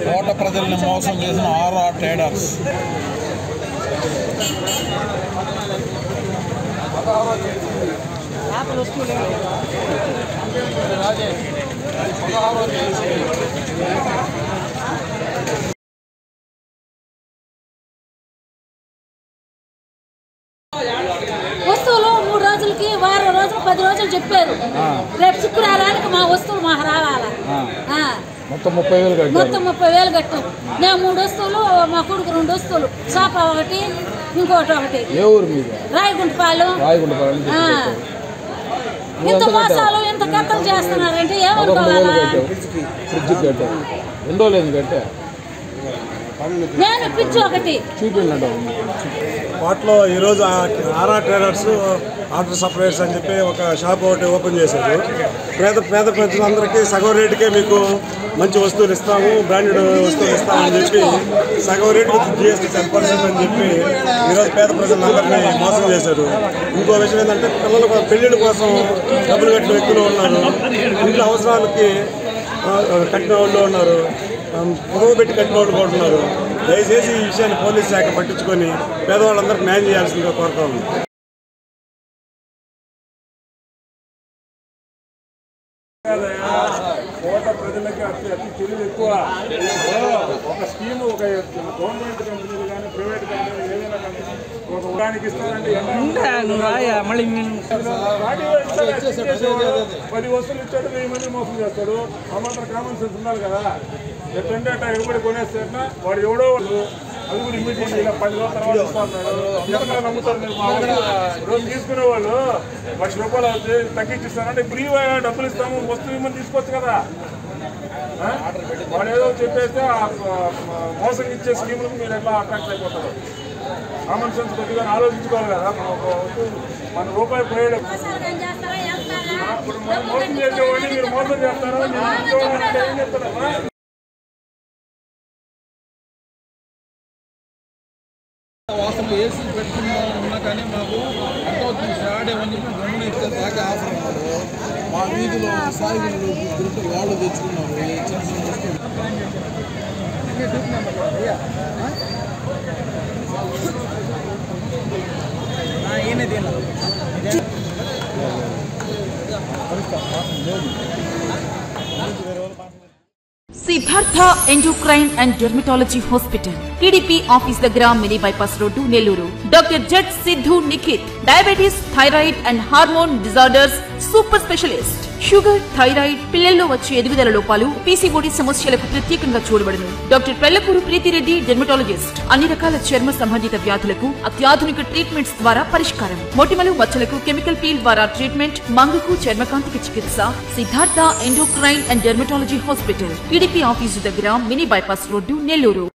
కోట ప్రజల్ని మోసం చేసిన ఆర్ఆర్ ట్రేడర్స్ వస్తువులు 3 రోజులకి వారం రోజులు 10 రోజులు చెప్పారు. రేపు శుక్రవారానికి మా వస్తువులు మాకు రావాలా. మొత్తం 30,000 కట్టాం. మేము 3 వస్తువులు, మా కొడుకు 2 వస్తువులు, సోఫా ఒకటి, ఇంకోటి ఒకటి. రాయగుంటపాలెం. ఇంత మోసాలు ఇంత కట్టలు చేస్తున్నారంటే ఏమనుకోవాలా? నేను పిచ్చి ఒకటి వాటిలో ఈరోజు ఆర్ఆర్ ట్రేడర్స్ ఆర్డర్ సప్లయర్స్ అని చెప్పి ఒక షాప్ ఒకటి ఓపెన్ చేశారు. పేద ప్రజలందరికీ సగం రేటుకే మీకు మంచి వస్తువులు ఇస్తాము, బ్రాండెడ్ వస్తువులు ఇస్తామని చెప్పి సగం రేటుకి GST 10% అని చెప్పి ఈరోజు పేద ప్రజలందరినీ మోసం చేశారు. ఇంకో విషయం ఏంటంటే పిల్లల పెళ్లిళ్ళ కోసం డబ్బులు కట్టిన వ్యక్తులు ఉన్నారు, ఇంట్లో అవసరాలకి కట్టిన వాళ్ళు ఉన్నారు, పొడవు పెట్టి కట్టిన వాళ్ళు కూడా ఉన్నారు. దయచేసి ఈ విషయాన్ని పోలీస్ శాఖ పట్టించుకొని పేదవాళ్ళందరికీ న్యాయం చేయాల్సిందిగా కోరుతా ఉంది. కోట ప్రజలకి అతి తెలివి ఎక్కువ. ఒక స్కీమ్ ఒక గవర్నమెంట్ కంపెనీలు కానీ ప్రైవేట్ కంపెనీలు ఏదైనా కంపెనీ ఒక ఉడానికి ఇస్తారంటే 10 వస్తువులు ఇచ్చాడు, 1000 మంది మోసం చేస్తాడు. ఆ మాత్రం కామన్ సెన్స్ ఉండాలి కదా. ఎట్లంటే అట్లా ఎవరు కొనేస్తారన్నా వాడు ఎవడో వాళ్ళు అది కూడా ఇమీడియట్ ఇలా 10 రోజుల తర్వాత ఇస్తాడు. ఎంతగా నమ్ముతారు మీరు? మా రోజు తీసుకునే వాళ్ళు ₹1,00,000 అవుతుంది తగ్గించిస్తారంటే ఫ్రీగా డబ్బులు ఇస్తాము, వస్తువు ఇమ్మని తీసుకోవచ్చు కదా. వాడు ఏదో చెప్పేస్తే మోసం ఇచ్చే స్కీములకు మీరు ఎట్లా అట్రాక్ట్ అయిపోతారు? కామన్ సెన్స్ కొద్దిగా ఆలోచించుకోవాలి కదా. మన రూపాయి పోయాడు ఇప్పుడు మోసం చేసేవాడిని మీరు మోసం చేస్తారా? మీరు ఏం చెప్తారా? వాసనలు ఏసీ పెట్టుకున్నా కానీ మాకు ఎంత అవుతుంది ఆడేమని చెప్పి గమ్మున ఇస్తే దాకా ఆఫర్ ఉన్నారు. మా వీధిలో సాయిగులు గురించి వాళ్ళు తెచ్చుకున్నారు. Siddhartha endocrine and dermatology hospital, TDP office దగ్గర, mini bypass road, Nellore. Doctor జట్ Siddhu Nikhit, diabetes, thyroid and hormone disorders super specialist. Sugar, thyroid, పిల్లల్లో వచ్చే ఎదుగుదల లోపాలు, PCOD సమస్యలకు ప్రత్యేకంగా చూడబడును. Doctor Pellakuru Preethi Reddy, dermatologist. అన్ని రకాల చర్మ సంబంధిత వ్యాధులకు అత్యాధునిక ట్రీట్మెంట్స్ ద్వారా పరిష్కారం. మొటిమలు, మచ్చలకు కెమికల్ పీల్ ద్వారా ట్రీట్మెంట్, మంగుకు, చర్మకాంతికి చికిత్స. Siddhartha endocrine and dermatology hospital, TDP office దగ్గర, మినీ బైపాస్ రోడ్డు, నెల్లూరు.